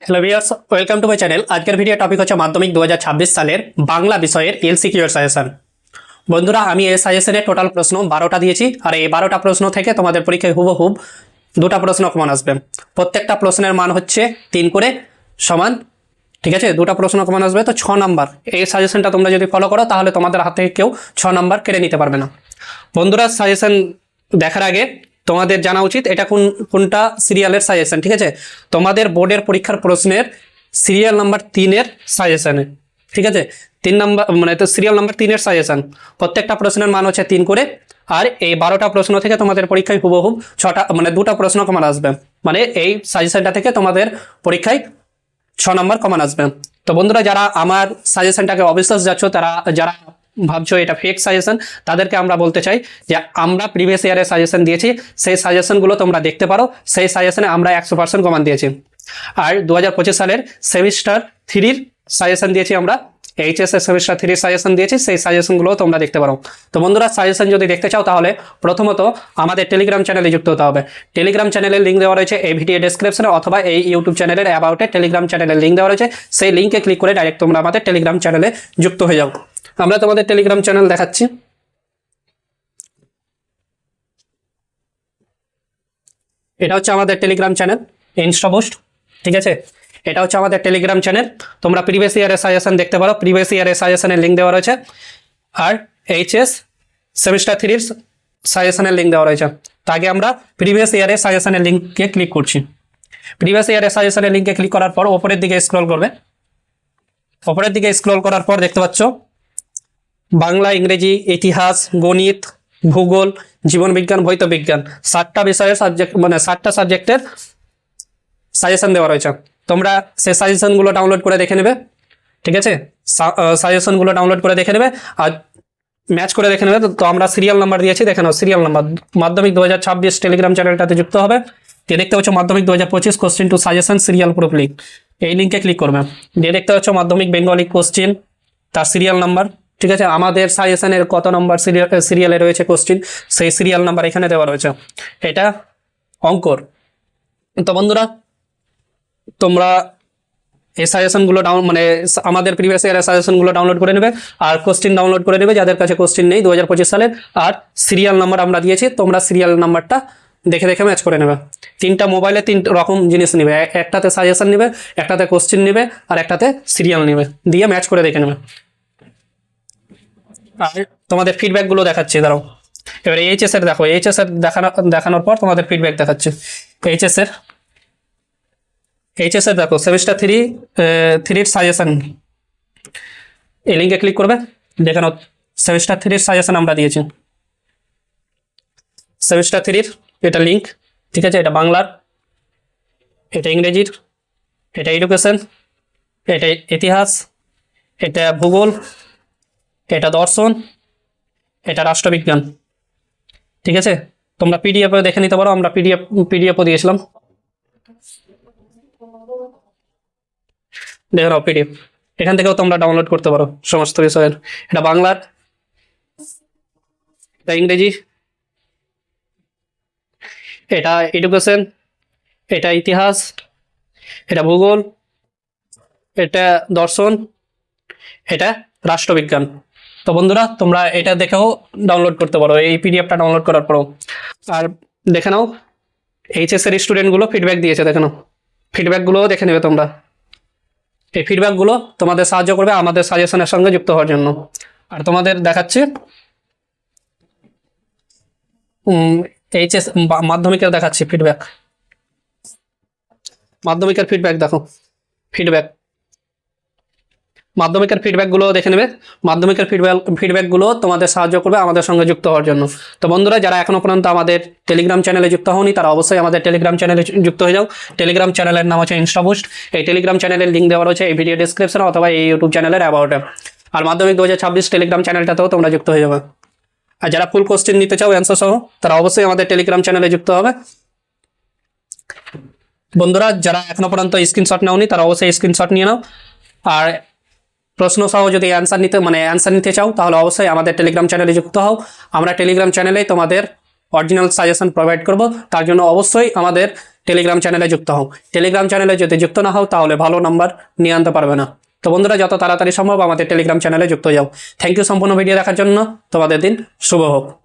Hello viewers, welcome to my channel. আজকের video topic হচ্ছে মাধ্যমিক 2026 সালের বাংলা বিষয়ের এলসিকিউ এর সাজেশন। বন্ধুরা, আমি এই সাজেশনের টোটাল প্রশ্ন 12টা দিয়েছি, আর এই 12টা প্রশ্ন থেকে তোমাদের পরীক্ষায় হুবহুব দুটা প্রশ্ন কমন আসবে। প্রত্যেকটা প্রশ্নের মান হচ্ছে 3 করে সমান, ঠিক আছে? দুটা প্রশ্ন কমন আসবে, তো 6 নাম্বার। এই সাজেশনটা তোমরা যদি ফলো করো তাহলে তোমাদের হাত থেকে কেউ 6 নাম্বার কেড়ে নিতে পারবে না। বন্ধুরা, সাজেশন দেখার আগে তোমাদের জানা উচিত এটা কোনটা সিরিয়ালের সাজেশন, ঠিক আছে? তোমাদের বোর্ডের পরীক্ষার প্রশ্নের সিরিয়াল নাম্বার 3-এর সাজেশনে, ঠিক আছে? 3 নাম্বার মানে তো সিরিয়াল নাম্বার 3-এর সাজেশন। প্রত্যেকটা প্রশ্নের মান হচ্ছে 3 করে, আর এই 12টা প্রশ্ন থেকে তোমাদের পরীক্ষায় হুবহুব 6টা মানে দুটা প্রশ্ন কমন আসবে। মানে এই সাজেশনটা থেকে তোমাদের পরীক্ষায় 6 নাম্বার কমন আসবে। তো বন্ধুরা, যারা আমার সাজেশনটাকে অবিশ্বাস যাচ্ছ, যারা ভাবছো এটা ফেক সাজেশন, তাদেরকে আমরা বলতে চাই যে আমরা প্রিভিয়াস ইয়ারের সাজেশন দিয়েছি, সেই সাজেশনগুলো তোমরা দেখতে পারো। সেই সাজেশনে আমরা 100% কমান দিয়েছি। আর 2025 সালের সেমিস্টার 3-র সাজেশন দিয়েছি আমরা, এইচএস এর সেমিস্টার 3 সাজেশন দিয়েছি, সেই সাজেশনগুলো তোমরা দেখতে পারো। তো বন্ধুরা, সাজেশন যদি দেখতে চাও তাহলে প্রথমত আমাদের টেলিগ্রাম চ্যানেলে যুক্ত হতে হবে। টেলিগ্রাম চ্যানেলের লিঙ্ক দেওয়া রয়েছে এই ভিডিও ডেসক্রিপশনে, অথবা এই ইউটিউব চ্যানেলের অ্যাবাউটে টেলিগ্রাম চ্যানেলের লিঙ্ক দেওয়া রয়েছে। সেই লিঙ্কে ক্লিক করে ডাইরেক্ট তোমরা আমাদের টেলিগ্রাম চ্যানেলে যুক্ত হয়ে যাও। আমরা তোমাদের টেলিগ্রাম চ্যানেল দেখাচ্ছি। এটা হচ্ছে আমাদের টেলিগ্রাম চ্যানেল ইনস্টাবুস্ট, ঠিক আছে? এটা হচ্ছে আমাদের টেলিগ্রাম চ্যানেল। তোমরা প্রিভিয়াস ইয়ারের সাজেশন দেখতে পারো, প্রিভিয়াস ইয়ারের সাজেশনের লিঙ্ক দেওয়া রয়েছে। আর এইচএস সেমিস্টার 3-র সাজেশনের লিঙ্ক দেওয়া রয়েছে। তো আগে আমরা প্রিভিয়াস ইয়ারের সাজেশনের লিঙ্কে ক্লিক করছি। প্রিভিয়াস ইয়ারের সাজেশনের লিঙ্কে ক্লিক করার পর ওপরের দিকে স্ক্রল করবে। ওপরের দিকে স্ক্রল করার পর দেখতে পাচ্ছ বাংলা, ইংরেজি, ইতিহাস, গণিত, ভূগোল, জীবনবিজ্ঞান, ভৌত বিজ্ঞান 7টা বিষয়ের সাবজেক্ট, মানে 7টা সাবজেক্টের সাজেশন দেওয়া রয়েছে। তোমরা সেই সাজেশনগুলো ডাউনলোড করে দেখে নেবে, ঠিক আছে? সাজেশনগুলো ডাউনলোড করে দেখে নেবে আর ম্যাচ করে দেখে নেবে। তো আমরা সিরিয়াল নাম্বার দিয়েছি, দেখে নাও সিরিয়াল নাম্বার। মাধ্যমিক 2026 টেলিগ্রাম চ্যানেলটাতে যুক্ত হবে। দিয়ে দেখতে পাচ্ছ Madhyamik 2025 question to suggestion serial proof link, এই লিঙ্কে ক্লিক করবে। দিয়ে দেখতে পাচ্ছ মাধ্যমিক বেঙ্গলি কোশ্চেন, তার সিরিয়াল নাম্বার, ঠিক আছে? আমাদের সাজেশনের কত নম্বর সিরিয়ালে রয়েছে কোশ্চেন, সেই সিরিয়াল নাম্বার এখানে দেওয়া রয়েছে। এটা অঙ্কর। তো বন্ধুরা, তোমরা এই সাজেশনগুলো মানে আমাদের প্রিভিয়াস ইয়ারের সাজেশনগুলো ডাউনলোড করে নেবে, আর কোশ্চেন ডাউনলোড করে নেবে যাদের কাছে কোশ্চেন নেই 2025 সালের। আর সিরিয়াল নাম্বার আমরা দিয়েছি, তোমরা সিরিয়াল নাম্বারটা দেখে দেখে ম্যাচ করে নেবে। 3টা মোবাইলে 3 রকম জিনিস নেবে, একটাতে সাজেশন নেবে, একটাতে কোশ্চেন নেবে, আর একটাতে সিরিয়াল নেবে, দিয়ে ম্যাচ করে দেখে নেবে। আর তোমাদের ফিডব্যাকগুলো দেখাচ্ছি, দাঁড়াও। এবারে এইচএস এর দেখো, এইচএস এর দেখানোর পর তোমাদের ফিডব্যাক দেখাচ্ছে। এইচএস এর দেখো সেমিস্টার 3-র সাজেশন, এই লিঙ্কে ক্লিক করবে। দেখানো সেমিস্টার 3-র সাজেশন আমরা দিয়েছি। সেমিস্টার 3-র এটা লিঙ্ক, ঠিক আছে? এটা বাংলার, এটা ইংরেজির, এটা এডুকেশন, এটা ইতিহাস, এটা ভূগোল, এটা দর্শন, এটা রাষ্ট্রবিজ্ঞান, ঠিক আছে? তোমরা পিডিএফ দেখে নিতে পারো, আমরা পিডিএফও দিয়েছিলাম। দেখে নাও পিডিএফ, এখান থেকেও তোমরা ডাউনলোড করতে পারো সমস্ত বিষয়ের। এটা বাংলার, এটা ইংরেজি, এটা এডুকেশন, এটা ইতিহাস, এটা ভূগোল, এটা দর্শন, এটা রাষ্ট্রবিজ্ঞান। তো বন্ধুরা, তোমরা এটা দেখেও ডাউনলোড করতে পারো, এই পিডিএফটা ডাউনলোড করার পরও। আর দেখে নাও এইচএস এর স্টুডেন্টগুলো ফিডব্যাক দিয়েছে, দেখে নাও ফিডব্যাকগুলোও দেখে নেবে তোমরা। এই ফিডব্যাকগুলো তোমাদের সাহায্য করবে আমাদের সাজেশনের সঙ্গে যুক্ত হওয়ার জন্য। আর তোমাদের দেখাচ্ছি এইচএস মাধ্যমিকের দেখাচ্ছি ফিডব্যাক। মাধ্যমিকের ফিডব্যাক দেখো, মাধ্যমিকের ফিডব্যাকগুলো দেখে নেবে। মাধ্যমিকের ফিডব্যাকগুলো তোমাদের সাহায্য করবে আমাদের সঙ্গে যুক্ত হওয়ার জন্য। তো বন্ধুরা, যারা এখনো পর্যন্ত আমাদের টেলিগ্রাম চ্যানেলে যুক্ত হওনি তারা অবশ্যই আমাদের টেলিগ্রাম চ্যানেলে যুক্ত হয়ে যাও। টেলিগ্রাম চ্যানেলের নাম হচ্ছে ইনস্টাবুস্ট। এই টেলিগ্রাম চ্যানেলের লিঙ্ক দেওয়া রয়েছে এই ভিডিও ডেসক্রিপশনে, অথবা এই ইউটিউব চ্যানেলের অ্যাবাউটে। আর মাধ্যমিক 2026 টেলিগ্রাম চ্যানেলটাতেও তোমরা যুক্ত হয়ে যাবে। আর যারা ফুল কোশ্চেন নিতে চাও অ্যান্সার সহ, তারা অবশ্যই আমাদের টেলিগ্রাম চ্যানেলে যুক্ত হবে। বন্ধুরা, যারা এখনো পর্যন্ত স্ক্রিনশট নাওনি তারা অবশ্যই স্ক্রিনশট নিয়ে নাও। আর প্রশ্ন সহ যদি অ্যান্সার নিতে চাও তাহলে অবশ্যই আমাদের টেলিগ্রাম চ্যানেলে যুক্ত হও। আমরা টেলিগ্রাম চ্যানেলেই তোমাদের অরিজিনাল সাজেশন প্রোভাইড করব। তার জন্য অবশ্যই আমাদের টেলিগ্রাম চ্যানেলে যুক্ত হও। টেলিগ্রাম চ্যানেলে যদি যুক্ত না হও তাহলে ভালো নাম্বার নিয়ে আনতে পারবে না। তো বন্ধুরা, যত তাড়াতাড়ি সম্ভব আমাদের টেলিগ্রাম চ্যানেলে যুক্ত যাও। থ্যাংক ইউ সম্পূর্ণ ভিডিও দেখার জন্য। তোমাদের দিন শুভ হোক।